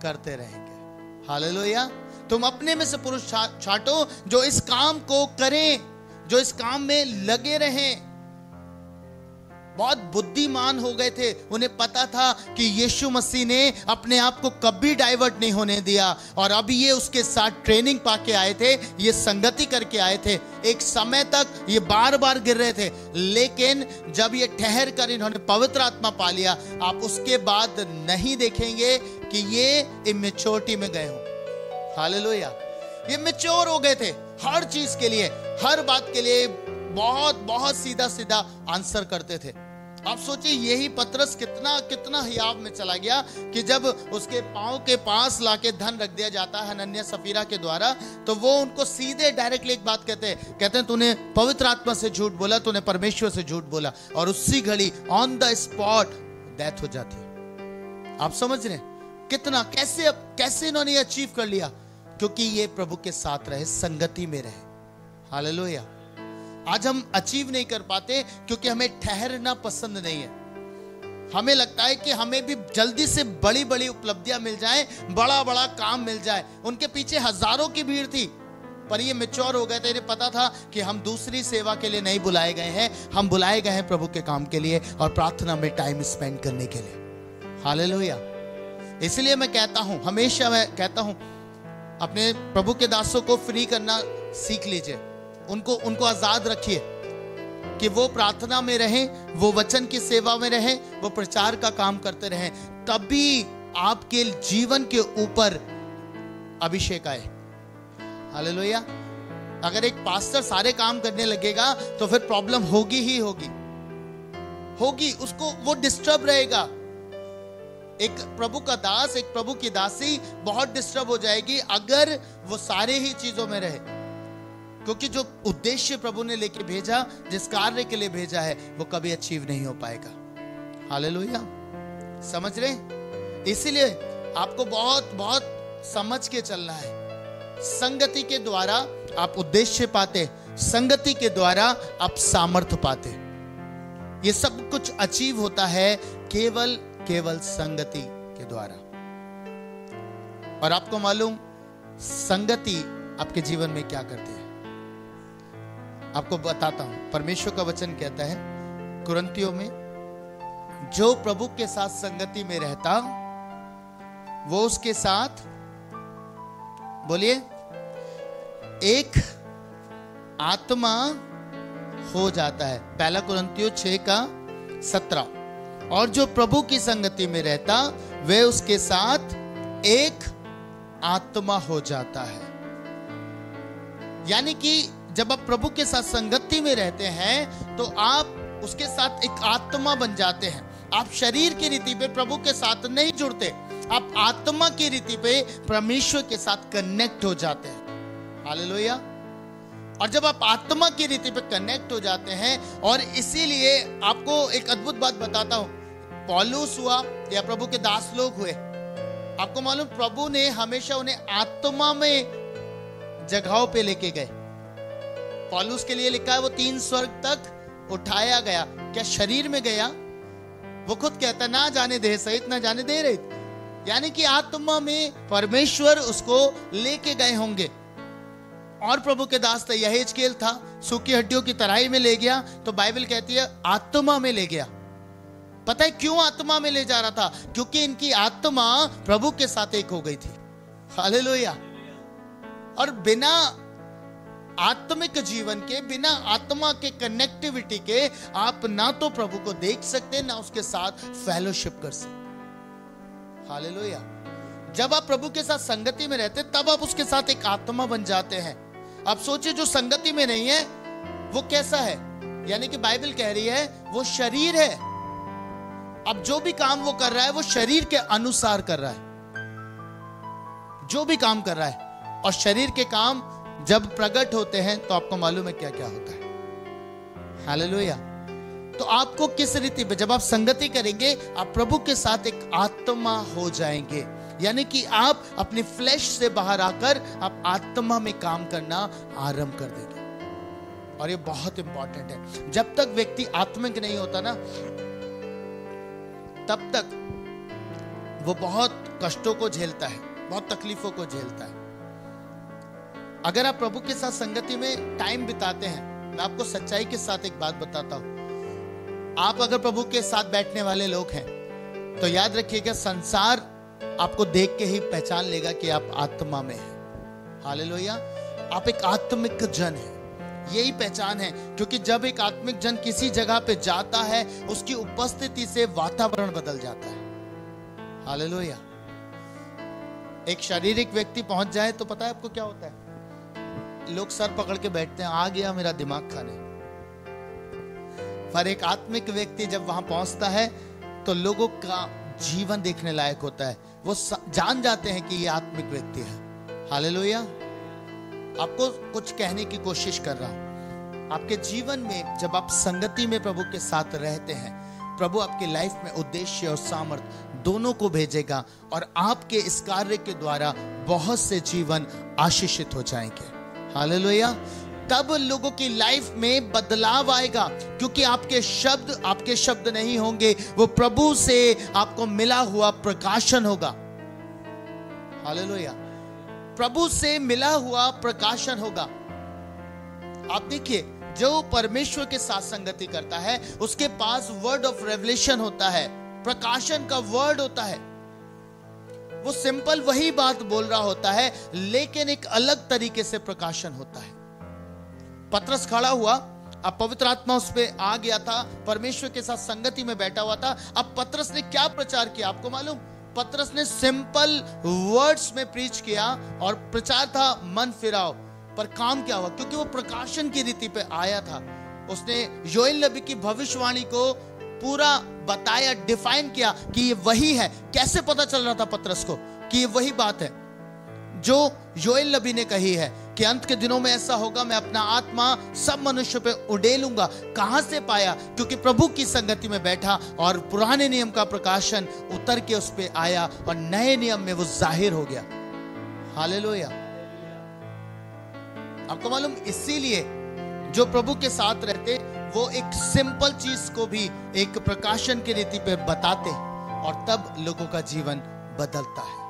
करते रहेंगे। हालेलुया! तुम अपने में से पुरुष छांटो जो इस काम को करें, जो इस काम में लगे रहें। बहुत बुद्धिमान हो गए थे। उन्हें पता था कि यीशु मसीह ने अपने आप को कभी डाइवर्ट नहीं होने दिया, और अभी ये उसके साथ ट्रेनिंग पाके आए थे, ये संगति करके आए थे। एक समय तक ये बार बार गिर रहे थे, लेकिन जब ये ठहर कर इन्होंने पवित्र आत्मा पा लिया, आप उसके बाद नहीं देखेंगे कि ये इमेच्योरिटी में गए हो। हालेलुया। ये मैच्योर हो गए थे हर चीज के लिए, हर बात के लिए बहुत बहुत सीधा सीधा आंसर करते थे। आप सोचिए, यही पतरस कितना कितना हियाव में चला गया कि जब उसके पांव के पास लाके धन रख दिया जाता है हनन्याह सफीरा के द्वारा, तो वो उनको सीधे डायरेक्टली एक बात कहते हैं तूने पवित्र आत्मा से झूठ बोला, तूने परमेश्वर से झूठ बोला, और उसी घड़ी ऑन द स्पॉट डेथ हो जाती है। आप समझ रहे कितना, कैसे इन्होंने अचीव कर लिया? क्योंकि ये प्रभु के साथ रहे, संगति में रहे। हालेलुया। आज हम अचीव नहीं कर पाते क्योंकि हमें ठहरना पसंद नहीं है। हमें लगता है कि हमें भी जल्दी से बड़ी बड़ी उपलब्धियां मिल जाएं, बड़ा बड़ा काम मिल जाए। उनके पीछे हजारों की भीड़ थी, पर ये मैच्योर हो गए थे। इन्हें पता था कि हम दूसरी सेवा के लिए नहीं बुलाए गए हैं, हम बुलाए गए हैं प्रभु के काम के लिए और प्रार्थना में टाइम स्पेंड करने के लिए। हालेलुया। इसलिए मैं कहता हूं, हमेशा मैं कहता हूं, अपने प्रभु के दासों को फ्री करना सीख लीजिए। उनको आजाद रखिए कि वो प्रार्थना में रहें, वो वचन की सेवा में रहें, वो प्रचार का काम करते रहें। तभी आपके जीवन के ऊपर अभिषेक आए। हालेलुया। अगर एक पास्टर सारे काम करने लगेगा तो फिर प्रॉब्लम होगी ही होगी। उसको वो डिस्टर्ब रहेगा। एक प्रभु का दास, एक प्रभु की दासी बहुत डिस्टर्ब हो जाएगी अगर वो सारे ही चीजों में रहे, क्योंकि जो उद्देश्य प्रभु ने लेके भेजा, जिस कार्य के लिए भेजा है, वो कभी अचीव नहीं हो पाएगा। हालेलुया। समझ रहे? इसीलिए आपको बहुत बहुत समझ के चलना है। संगति के द्वारा आप उद्देश्य पाते, संगति के द्वारा आप सामर्थ्य पाते। ये सब कुछ अचीव होता है केवल संगति के द्वारा। और आपको मालूम, संगति आपके जीवन में क्या करती है? आपको बताता हूं। परमेश्वर का वचन कहता है कुरिन्थियों में, जो प्रभु के साथ संगति में रहता वो उसके साथ, बोलिए, एक आत्मा हो जाता है। पहला कुरिन्थियों 6:17। और जो प्रभु की संगति में रहता वह उसके साथ एक आत्मा हो जाता है। यानी कि जब आप प्रभु के साथ संगति में रहते हैं तो आप उसके साथ एक आत्मा बन जाते हैं। आप शरीर की रीति पे प्रभु के साथ नहीं जुड़ते, आप आत्मा की रीति पे परमेश्वर के साथ कनेक्ट हो जाते हैं। हालेलुया। और जब आप आत्मा की रीति पे कनेक्ट हो जाते हैं, और इसीलिए आपको एक अद्भुत बात बताता हूं, पौलुस हुआ या प्रभु के दास लोग हुए, आपको मालूम प्रभु ने हमेशा उन्हें आत्मा में जगहों पे लेके गए। पौलुस के लिए लिखा है वो 3 स्वर्ग तक उठाया गया। क्या शरीर में गया? वो खुद कहता ना जाने दे सहित ना जाने दे रहित, यानी कि आत्मा में परमेश्वर उसको लेके गए होंगे। और प्रभु के दास था यहेजकेल था, सूखी हड्डियों की तराई में ले गया, तो बाइबल कहती है आत्मा में ले गया। पता है क्यों आत्मा में ले जा रहा था? क्योंकि इनकी आत्मा प्रभु के साथ एक हो गई थी। हालेलुया। और बिना आत्मिक जीवन के, बिना आत्मा के कनेक्टिविटी के आप ना तो प्रभु को देख सकते, ना उसके साथ फेलोशिप कर सकते। हालेलुया। जब आप प्रभु के साथ संगति में रहते तब आप उसके साथ एक आत्मा बन जाते हैं। आप सोचिए, जो संगति में नहीं है वो कैसा है? यानी कि बाइबल कह रही है वो शरीर है। अब जो भी काम वो कर रहा है वो शरीर के अनुसार कर रहा है, जो भी काम कर रहा है। और शरीर के काम जब प्रकट होते हैं तो आपको मालूम है क्या क्या होता है। हालेलुया। तो आपको किस रीति पे, जब आप संगति करेंगे, आप प्रभु के साथ एक आत्मा हो जाएंगे। यानी कि आप अपनी फ्लैश से बाहर आकर आप आत्मा में काम करना आरंभ कर देंगे। और ये बहुत इंपॉर्टेंट है। जब तक व्यक्ति आत्मिक नहीं होता ना, तब तक वो बहुत कष्टों को झेलता है, बहुत तकलीफों को झेलता है। अगर आप प्रभु के साथ संगति में टाइम बिताते हैं, मैं आपको सच्चाई के साथ एक बात बताता हूं, आप अगर प्रभु के साथ बैठने वाले लोग हैं तो याद रखिएगा, संसार आपको देख के ही पहचान लेगा कि आप आत्मा में हैं। हालेलुया। आप एक आत्मिक जन हैं, यही पहचान है। क्योंकि जब एक आत्मिक जन किसी जगह पे जाता है, उसकी उपस्थिति से वातावरण बदल जाता है। हालेलुया। एक शारीरिक व्यक्ति पहुंच जाए तो पता है आपको क्या होता है? लोग सर पकड़ के बैठते हैं, आ गया मेरा दिमाग खाने। पर एक आत्मिक व्यक्ति जब वहां पहुंचता है तो लोगों का जीवन देखने लायक होता है। वो जान जाते हैं कि ये आत्मिक व्यक्ति है। हालेलुया। आपको कुछ कहने की कोशिश कर रहा हूं। आपके जीवन में जब आप संगति में प्रभु के साथ रहते हैं, प्रभु आपकी लाइफ में उद्देश्य और सामर्थ्य दोनों को भेजेगा और आपके इस कार्य के द्वारा बहुत से जीवन आशीषित हो जाएंगे। हालेलुया। तब लोगों की लाइफ में बदलाव आएगा, क्योंकि आपके शब्द नहीं होंगे, वो प्रभु से आपको मिला हुआ प्रकाशन होगा। हालेलुया। प्रभु से मिला हुआ प्रकाशन होगा। आप देखिए, जो परमेश्वर के साथ संगति करता है उसके पास वर्ड ऑफ रेवलेशन होता है, प्रकाशन का वर्ड होता है। वो सिंपल वही बात बोल रहा होता है, लेकिन एक अलग तरीके से प्रकाशन होता है। पतरस खड़ा हुआ, अब पवित्र आत्मा उस पे आ गया था, परमेश्वर के साथ संगति में बैठा हुआ था। अब पतरस ने क्या प्रचार किया आपको मालूम? पतरस ने सिंपल वर्ड्स में प्रीच किया और प्रचार था मन फिराओ। पर काम क्या हुआ? क्योंकि वो प्रकाशन की रीति पे आया था। उसने योएल नबी की भविष्यवाणी को पूरा बताया, डिफाइन किया कि ये वही है। कैसे पता चल रहा था पतरस को कि ये वही बात है जो योएल नबी ने कही है कि अंत के दिनों में ऐसा होगा, मैं अपना आत्मा सब मनुष्य पे उड़ेलूंगा। कहां से पाया? क्योंकि प्रभु की संगति में बैठा और पुराने नियम का प्रकाशन उतर के उस पे आया और नए नियम में वो जाहिर हो गया। हालेलुया। आपको मालूम, इसीलिए जो प्रभु के साथ रहते वो एक सिंपल चीज को भी एक प्रकाशन की रीति पे बताते और तब लोगों का जीवन बदलता है।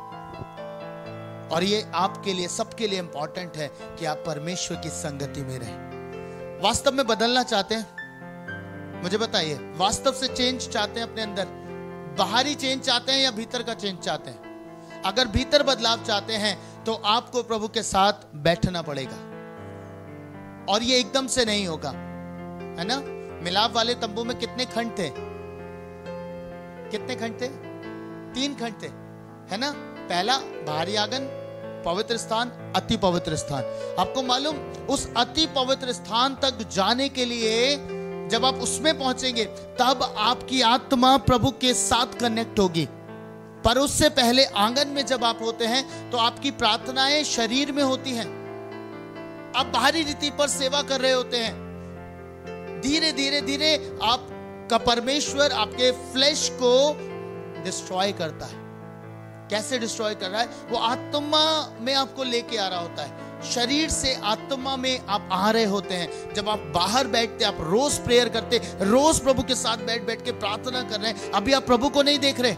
और ये आपके लिए, सबके लिए इंपॉर्टेंट है कि आप परमेश्वर की संगति में रहें। वास्तव में बदलना चाहते हैं? मुझे बताइए, वास्तव से चेंज चाहते हैं अपने अंदर? बाहरी चेंज चाहते हैं या भीतर का चेंज चाहते हैं? अगर भीतर बदलाव चाहते हैं तो आपको प्रभु के साथ बैठना पड़ेगा, और ये एकदम से नहीं होगा, है ना? मिलाप वाले तंबू में कितने खंड थे? कितने खंड थे? 3 खंड थे, है ना? पहला बाहरी आंगन, पवित्र स्थान, अति पवित्र स्थान। आपको मालूम, उस अति पवित्र स्थान तक जाने के लिए जब आप उसमें पहुंचेंगे तब आपकी आत्मा प्रभु के साथ कनेक्ट होगी। पर उससे पहले आंगन में जब आप होते हैं तो आपकी प्रार्थनाएं शरीर में होती हैं। आप बाहरी रीति पर सेवा कर रहे होते हैं। धीरे धीरे धीरे आपका परमेश्वर आपके फ्लेश को डिस्ट्रॉय करता है। कैसे डिस्ट्रॉय कर रहा है? वो आत्मा में आपको लेके आ रहा होता है। शरीर से आत्मा में आप आ रहे होते हैं। जब आप बाहर बैठते, आप रोज प्रेयर करते, रोज प्रभु के साथ बैठ बैठ के प्रार्थना कर रहे हैं, अभी आप प्रभु को नहीं देख रहे।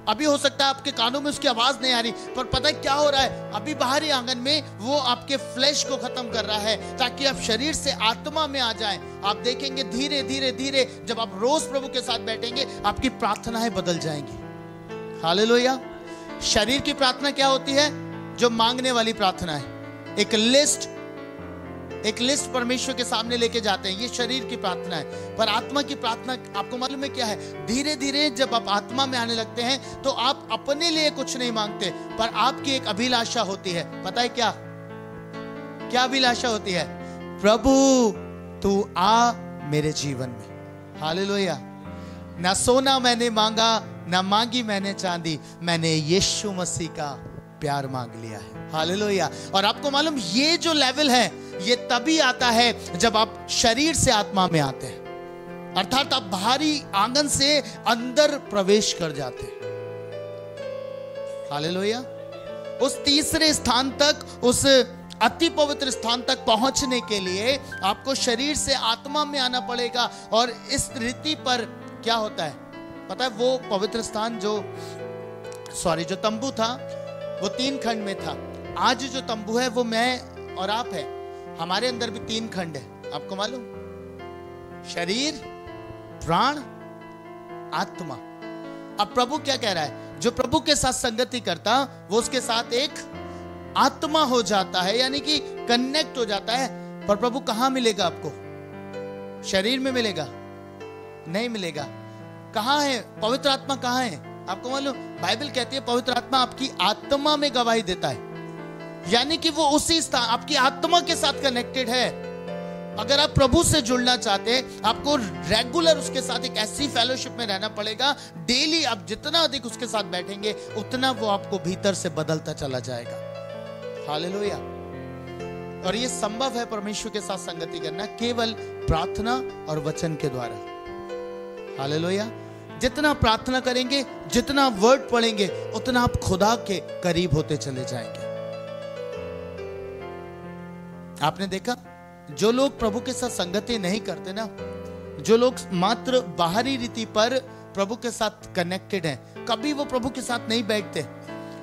अभी हो सकता है आपके कानों में उसकी आवाज नहीं आ रही, पर पता है क्या हो रहा है? अभी बाहरी आंगन में वो आपके फ्लैश को खत्म कर रहा है ताकि आप शरीर से आत्मा में आ जाएं। आप देखेंगे धीरे धीरे धीरे जब आप रोज प्रभु के साथ बैठेंगे, आपकी प्रार्थनाएं बदल जाएंगी। हालेलुया। शरीर की प्रार्थना क्या होती है? जो मांगने वाली प्रार्थना है। एक लिस्ट परमेश्वर के सामने लेके जाते हैं, ये शरीर की प्रार्थना है। पर आत्मा की प्रार्थना आपको मालूम है क्या है? धीरे धीरे जब आप आत्मा में आने लगते हैं तो आप अपने लिए कुछ नहीं मांगते, पर आपकी एक अभिलाषा होती है। पता है क्या? क्या अभिलाषा होती है? प्रभु तू आ मेरे जीवन में। हालेलुया। ना सोना मैंने मांगा, ना मांगी मैंने चांदी, मैंने यीशु मसीह का प्यार मांग लिया है। हालेलुया। और आपको मालूम, ये जो लेवल है ये तभी आता है जब आप शरीर से आत्मा में आते हैं, अर्थात आप बाहरी आंगन से अंदर प्रवेश कर जाते हैं। हालेलुया। उस तीसरे स्थान तक, उस अति पवित्र स्थान तक पहुंचने के लिए आपको शरीर से आत्मा में आना पड़ेगा। और इस रीति पर क्या होता है पता है? वो पवित्र स्थान जो तंबू था वो 3 खंड में था। आज जो तंबू है वो मैं और आप है। हमारे अंदर भी 3 खंड है। आपको मालूम? शरीर, प्राण, आत्मा। अब प्रभु क्या कह रहा है? जो प्रभु के साथ संगति करता वो उसके साथ एक आत्मा हो जाता है, यानी कि कनेक्ट हो जाता है। पर प्रभु कहां मिलेगा आपको? शरीर में मिलेगा? नहीं मिलेगा। कहां है पवित्र आत्मा? कहां है आपको मालूम? बाइबल कहती है पवित्र आत्मा आपकी आत्मा में गवाही देता है, यानी कि वो उसी स्थान आपकी आत्मा के साथ कनेक्टेड है। अगर आप प्रभु से जुड़ना चाहते हैं, आपको रेगुलर उसके साथ एक ऐसी फेलोशिप में रहना पड़ेगा। डेली आप जितना अधिक उसके साथ बैठेंगे उतना वो आपको भीतर से बदलता चला जाएगा। हालेलुया। और ये संभव है परमेश्वर के साथ संगति करना केवल प्रार्थना और वचन के द्वारा। हालेलुया। जितना प्रार्थना करेंगे, जितना वर्ड पढ़ेंगे, उतना आप खुदा के करीब होते चले जाएंगे। आपने देखा जो लोग प्रभु के साथ संगति नहीं करते ना, जो लोग मात्र बाहरी रीति पर प्रभु के साथ कनेक्टेड हैं, कभी वो प्रभु के साथ नहीं बैठते,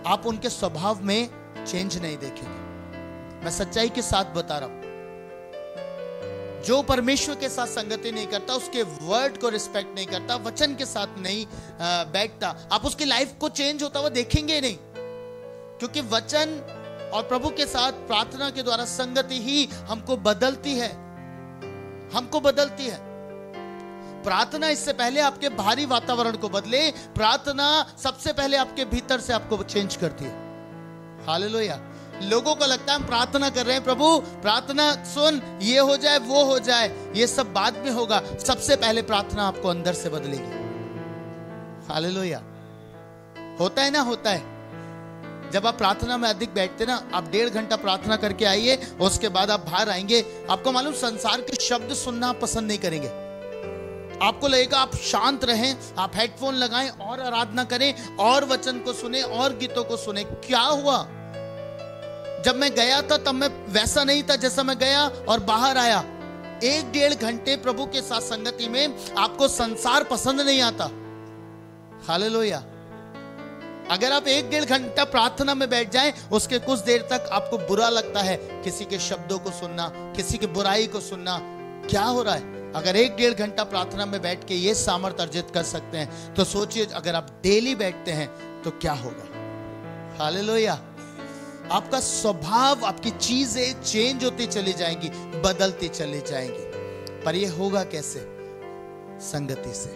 आप उनके स्वभाव में चेंज नहीं देखेंगे। मैं सच्चाई के साथ बता रहा हूं। जो परमेश्वर के साथ संगति नहीं करता, उसके वर्ड को रिस्पेक्ट नहीं करता, वचन के साथ नहीं बैठता, आप उसकी लाइफ को चेंज होता हुआ देखेंगे नहीं। क्योंकि वचन और प्रभु के साथ प्रार्थना के द्वारा संगति ही हमको बदलती है, हमको बदलती है। प्रार्थना इससे पहले आपके बाहरी वातावरण को बदले, प्रार्थना सबसे पहले आपके भीतर से आपको चेंज करती है। हालेलुया। लोगों को लगता है हम प्रार्थना कर रहे हैं, प्रभु प्रार्थना सुन, ये हो जाए वो हो जाए, ये सब बाद में होगा। सबसे पहले प्रार्थना आपको अंदर से बदलेगी। हालेलुया। होता है ना, होता है। जब आप प्रार्थना में अधिक बैठते ना, आप 1.5 घंटा प्रार्थना करके आइए, उसके बाद आप बाहर आएंगे, आपको मालूम संसार के शब्द सुनना पसंद नहीं करेंगे। आपको लगेगा आप शांत रहें, आप हेडफोन लगाएं और आराधना करें और वचन को सुने और गीतों को सुने। क्या हुआ? जब मैं गया था तब मैं वैसा नहीं था जैसा मैं गया और बाहर आया। 1-1.5 घंटे प्रभु के साथ संगति में आपको संसार पसंद नहीं आता। हालेलुया। अगर आप 1-1.5 घंटा प्रार्थना में बैठ जाएं, उसके कुछ देर तक आपको बुरा लगता है किसी के शब्दों को सुनना, किसी की बुराई को सुनना। क्या हो रहा है? अगर 1-1.5 घंटा प्रार्थना में बैठ के ये सामर्थ्य अर्जित कर सकते हैं, तो सोचिए अगर आप डेली बैठते हैं तो क्या होगा। हालेलुया। आपका स्वभाव, आपकी चीजें चेंज होती चली जाएंगी, बदलती चली जाएंगी। पर यह होगा कैसे? संगति से।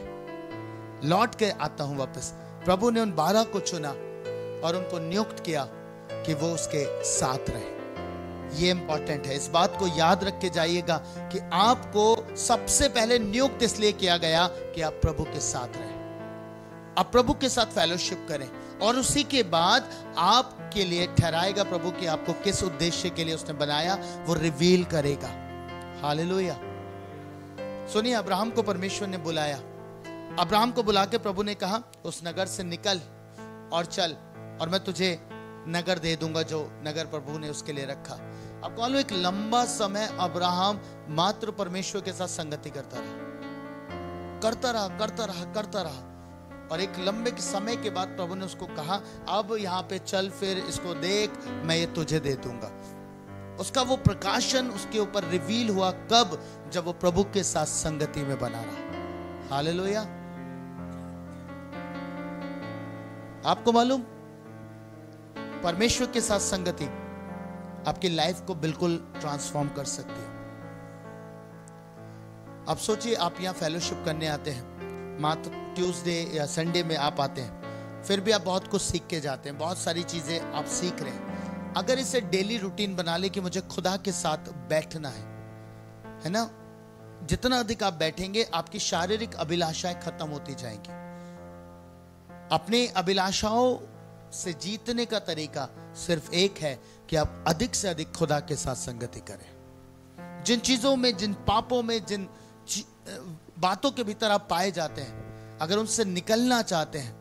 लौट के आता हूं वापस। प्रभु ने उन 12 को चुना और उनको नियुक्त किया कि वो उसके साथ रहे। ये इंपॉर्टेंट है, इस बात को याद रख के जाइएगा कि आपको सबसे पहले नियुक्त इसलिए किया गया कि आप प्रभु के साथ रहें, आप प्रभु के साथ फेलोशिप करें, और उसी के बाद आपके लिए ठहराएगा प्रभु कि आपको किस उद्देश्य के लिए उसने बनाया, वो रिवील करेगा। हालेलुया। सुनिए, अब्राहम को परमेश्वर ने बुलाया। अब्राहम को बुला के प्रभु ने कहा उस नगर से निकल और चल, और मैं तुझे नगर दे दूंगा जो नगर प्रभु ने उसके लिए रखा। आपको मालूम, एक लंबा समय अब्राहम मात्र परमेश्वर के साथ संगति करता रहा, करता रहा, करता रहा, करता रहा। और एक लंबे समय के बाद प्रभु ने उसको कहा अब यहाँ पे चल, फिर इसको देख, मैं ये तुझे दे दूंगा। उसका वो प्रकाशन उसके ऊपर रिवील हुआ कब? जब वो प्रभु के साथ संगति में बना रहा। हालेलुया। आपको मालूम, परमेश्वर के साथ संगति आपकी लाइफ को बिल्कुल ट्रांसफॉर्म कर सकती है। आप सोचिए, आप यहाँ फेलोशिप करने आते हैं, मात्र ट्यूसडे या संडे में आप आते हैं, फिर भी आप बहुत कुछ सीख के जाते हैं, बहुत सारी चीजें आप सीख रहे हैं। अगर इसे डेली रूटीन बना ले कि मुझे खुदा के साथ बैठना है ना, जितना अधिक आप बैठेंगे आपकी शारीरिक अभिलाषाएं खत्म होती जाएंगी। अपनी अभिलाषाओं से जीतने का तरीका सिर्फ एक है कि आप अधिक से अधिक खुदा के साथ संगति करें। जिन चीजों में, जिन पापों में, जिन बातों के भीतर आप पाए जाते हैं, अगर उनसे निकलना चाहते हैं,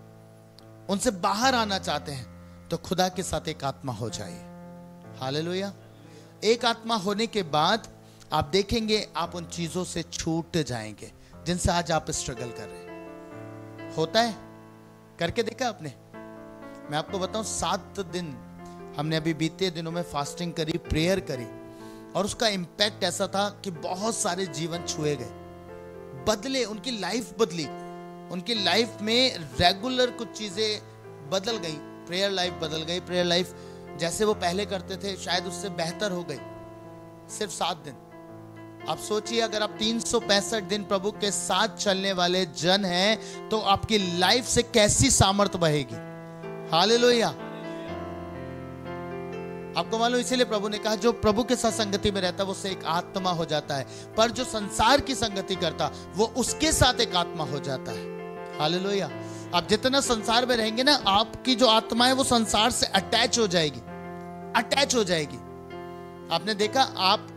उनसे बाहर आना चाहते हैं, तो खुदा के साथ एक आत्मा हो जाइए। हालेलुया। एक आत्मा होने के बाद आप देखेंगे आप उन चीजों से छूट जाएंगे जिनसे आज आप स्ट्रगल कर रहे हैं। होता है, करके देखा आपने? मैं आपको बताऊं, 7 दिन हमने अभी बीते दिनों में फास्टिंग करी, प्रेयर करी, और उसका इंपैक्ट ऐसा था कि बहुत सारे जीवन छुए गए, बदले, उनकी लाइफ बदली, उनकी लाइफ में रेगुलर कुछ चीजें बदल गई, प्रेयर लाइफ बदल गई, प्रेयर लाइफ जैसे वो पहले करते थे शायद उससे बेहतर हो गई। सिर्फ 7 दिन। आप सोचिए, अगर आप 365 दिन प्रभु के साथ चलने वाले जन हैं तो आपकी लाइफ से कैसी सामर्थ बहेगी। हालेलुया। आपको मालूम, इसीलिए प्रभु ने कहा जो प्रभु के साथ संगति में रहता है वो उससे एक आत्मा हो जाता है, पर जो संसार की संगति करता वो उसके साथ एक आत्मा हो जाता है। हालेलुया। आप जितना संसार में रहेंगे ना, आपकी जो आत्मा है वो संसार से अटैच हो जाएगी, अटैच हो जाएगी। आपने देखा, आप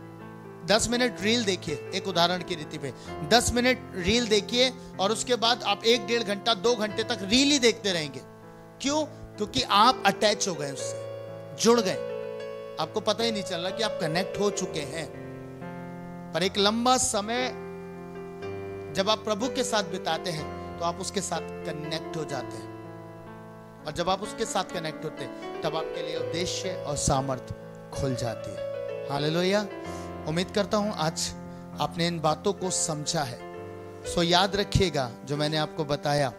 10 मिनट रील देखिए, एक उदाहरण की रीति पे 10 मिनट रील देखिए और उसके बाद आप 1-1.5 घंटा 2 घंटे तक रील ही देखते रहेंगे। क्यों? क्योंकि आप अटैच हो गए, उससे जुड़ गए, आपको पता ही नहीं चल रहा कि आप कनेक्ट हो चुके हैं। पर एक लंबा समय जब आप प्रभु के साथ बिताते हैं तो आप उसके साथ कनेक्ट हो जाते हैं, और जब आप उसके साथ कनेक्ट होते हैं तब आपके लिए उद्देश्य और सामर्थ खुल जाती है। हालेलुया। उम्मीद करता हूं आज आपने इन बातों को समझा है। सो याद रखिएगा जो मैंने आपको बताया,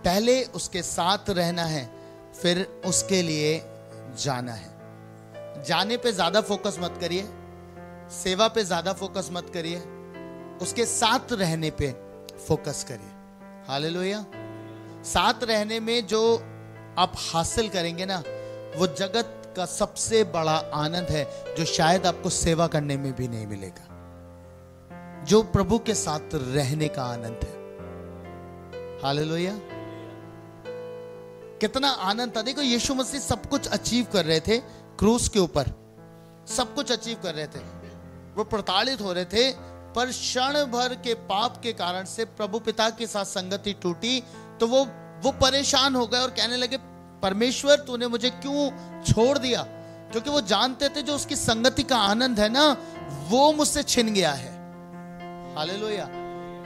पहले उसके साथ रहना है, फिर उसके लिए जाना है। जाने पे ज्यादा फोकस मत करिए, सेवा पे ज्यादा फोकस मत करिए, उसके साथ रहने पे फोकस करिए। हालेलुया। साथ रहने में जो आप हासिल करेंगे ना, वो जगत का सबसे बड़ा आनंद है जो शायद आपको सेवा करने में भी नहीं मिलेगा, जो प्रभु के साथ रहने का आनंद है। हालेलुया। कितना आनंद था। देखो, यीशु मसीह सब कुछ अचीव कर रहे थे क्रूस के ऊपर, सब कुछ अचीव कर रहे थे, वो प्रताड़ित हो रहे थे, पर क्षण भर के पाप के कारण से प्रभु पिता के साथ संगति टूटी तो वो परेशान हो गए और कहने लगे, परमेश्वर तूने मुझे क्यों छोड़ दिया? क्योंकि वो जानते थे जो उसकी संगति का आनंद है ना, वो मुझसे छिन गया है। हालेलुया।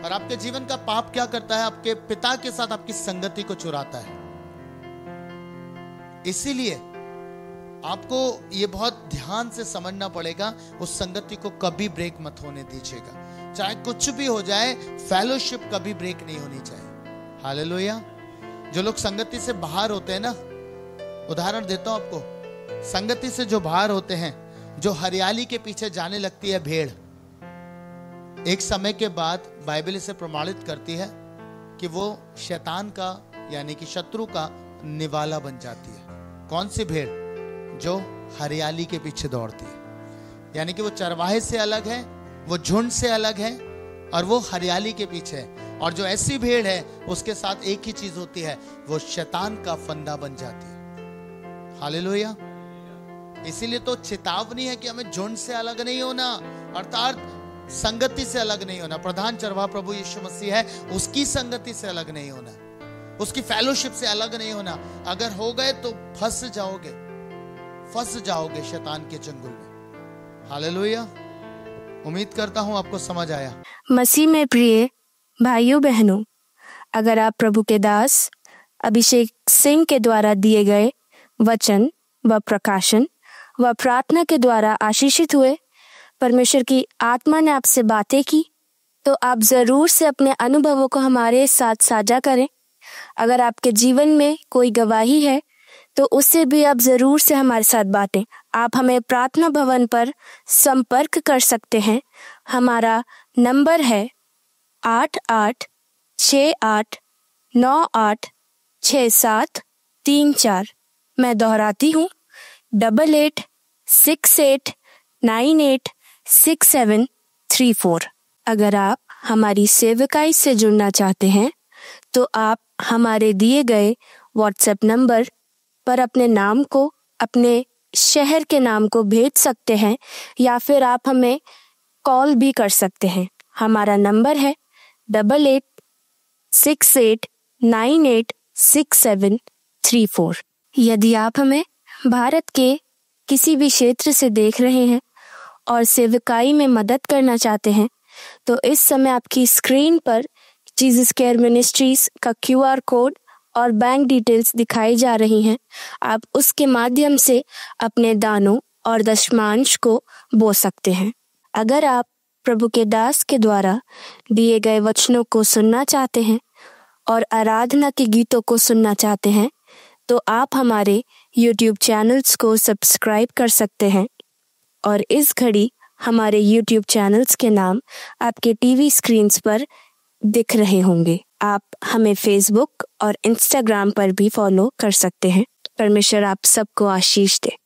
और आपके जीवन का पाप क्या करता है? आपके पिता के साथ आपकी संगति को चुराता है। इसीलिए आपको ये बहुत ध्यान से समझना पड़ेगा, उस संगति को कभी ब्रेक मत होने दीजिएगा। चाहे कुछ भी हो जाए, फेलोशिप कभी ब्रेक नहीं होनी चाहिए। हालेलुया। जो लोग संगति से बाहर होते हैं ना, उदाहरण देता हूं आपको, संगति से जो बाहर होते हैं, जो हरियाली के पीछे जाने लगती है भेड़, एक समय के बाद बाइबल इसे प्रमाणित करती है कि वो शैतान का यानी कि शत्रु का निवाला बन जाती है। कौन सी भेड़? जो हरियाली के पीछे दौड़ती है, यानी कि वो चरवाहे से अलग है, वो झुंड से अलग है और वो हरियाली के पीछे है। और जो ऐसी भेड़ है उसके साथ एक ही चीज होती है, वो शैतान का फंदा बन जाती है। हालेलुया। इसीलिए तो चेतावनी है कि हमें झुंड से अलग नहीं होना, अर्थात संगति से अलग नहीं होना। प्रधान चरवाहा प्रभु यीशु मसीह है, उसकी संगति से अलग नहीं होना, उसकी फेलोशिप से अलग नहीं होना। अगर हो गए तो फंस जाओगे शैतान के चंगुल में। हालेलुया। उम्मीद करता हूं आपको समझ आया। मसीह में प्रिय भाइयों बहनों, अगर आप प्रभु के दास अभिषेक सिंह के द्वारा दिए गए वचन व प्रकाशन व प्रार्थना के द्वारा आशीषित हुए, परमेश्वर की आत्मा ने आपसे बातें की, तो आप जरूर से अपने अनुभवों को हमारे साथ साझा करें। अगर आपके जीवन में कोई गवाही है तो उससे भी आप जरूर से हमारे साथ बांटें। आप हमें प्रार्थना भवन पर संपर्क कर सकते हैं। हमारा नंबर है 8868986734। मैं दोहराती हूँ, 8868986734। अगर आप हमारी सेवकाई से जुड़ना चाहते हैं तो आप हमारे दिए गए व्हाट्सएप नंबर पर अपने नाम को, अपने शहर के नाम को भेज सकते हैं, या फिर आप हमें कॉल भी कर सकते हैं। हमारा नंबर है 8868986734। यदि आप हमें भारत के किसी भी क्षेत्र से देख रहे हैं और सेवकाई में मदद करना चाहते हैं, तो इस समय आपकी स्क्रीन पर जीसस केयर मिनिस्ट्रीज का QR कोड और बैंक डिटेल्स दिखाई जा रही हैं। आप उसके माध्यम से अपने दानों और दशमांश को बो सकते हैं। अगर आप प्रभु के दास के द्वारा दिए गए वचनों को सुनना चाहते हैं और आराधना के गीतों को सुनना चाहते हैं तो आप हमारे YouTube चैनल्स को सब्सक्राइब कर सकते हैं। और इस घड़ी हमारे YouTube चैनल्स के नाम आपके टीवी स्क्रीन्स पर दिख रहे होंगे। आप हमें Facebook और Instagram पर भी फॉलो कर सकते हैं। परमेश्वर आप सबको आशीष दे।